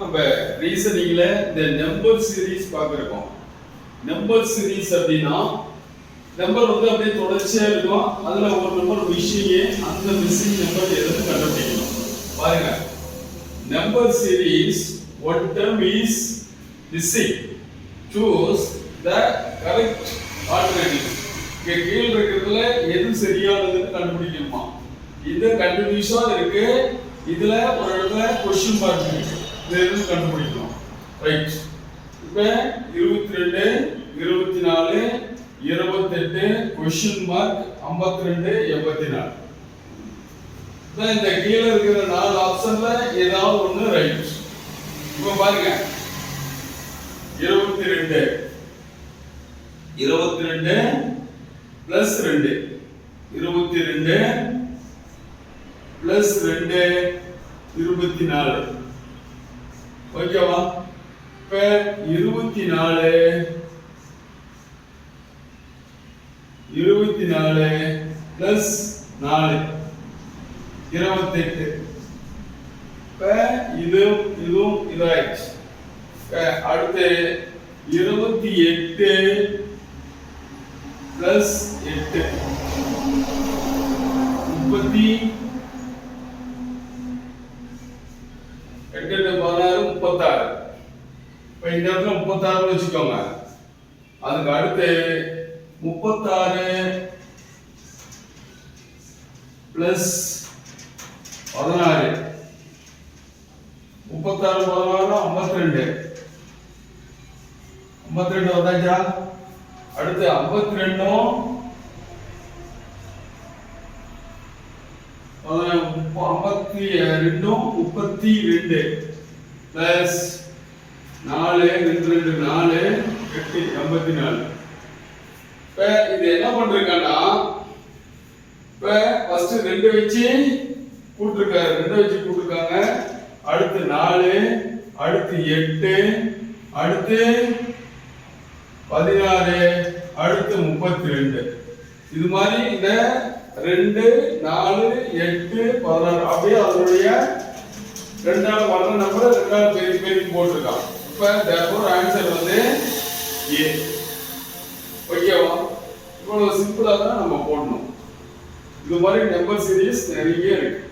நம்ம ரீசனிங்ல இந்த number series பார்க்கிறோம். நம்பர் சீரிஸ் அப்படின்னா நம்பர் வந்து அப்படியே தொடர்ச்சியா இருக்கும். அதுல ஒரு நம்பர் மிஸ்ஸிங், அந்த மிஸ்ஸிங் நம்பர் எதுன்னு கண்டுபிடிக்கணும். பாருங்க, number series one term is missing, choose the correct alternative. கீழ இருக்கிறதுல எது சரியானதுன்னு கண்டுபிடிக்கணுமா. இது கண்டினியூஸா இருக்கு. இதுல ஒரு இடத்துல क्वेश्चन மார்க் இருக்கு. இதை கண்டுபிடிக்கணும். ரைட். இப்போ 22 24 28 क्वेश्चन மார்க் 52 84. இப்போ இந்த கீழ இருக்கிற நாலு ஆப்ஷன்ல ஏதாவது ஒன்னு ரைட். இப்போ பாருங்க, 22 பிளஸ் 2 22 பிளஸ் 2 24. ஓகேவா? இப்ப 24 பிளஸ் 4 28. இப்ப இதுவும் இதாயிடுச்சு. அடுத்து 28 பிளஸ் 8 38 36. இப்ப இந்த இடத்துல 36 வச்சுக்கோங்க. அதுக்கு அடுத்து 36 பிளஸ் 16 36 16 52 வந்தாச்சா? அடுத்து 52 32 பிளஸ் 4 2 4 8 84. இப்ப இது என்ன பண்றாங்கன்னா, இப்ப ஃபர்ஸ்ட் 2 வச்சு கூட்டிருக்காங்க. அடுத்து 4, அடுத்து 8, அடுத்து 16, அடுத்து 32. இது மாதிரி இந்த 2 4 8 16 அப்படியே அதனுடைய ரெண்டாவது வர்ற நம்பர் ரெண்டாவது பெரிய போட்டிருக்கான். இப்ப therefore ஆன்சர் வந்து A. ஓகேவா? இவ்வளவு சிம்பிளா தான் நம்ம போடணும். இது மாதிரி நம்பர் சீரிஸ் நிறைய இருக்கு.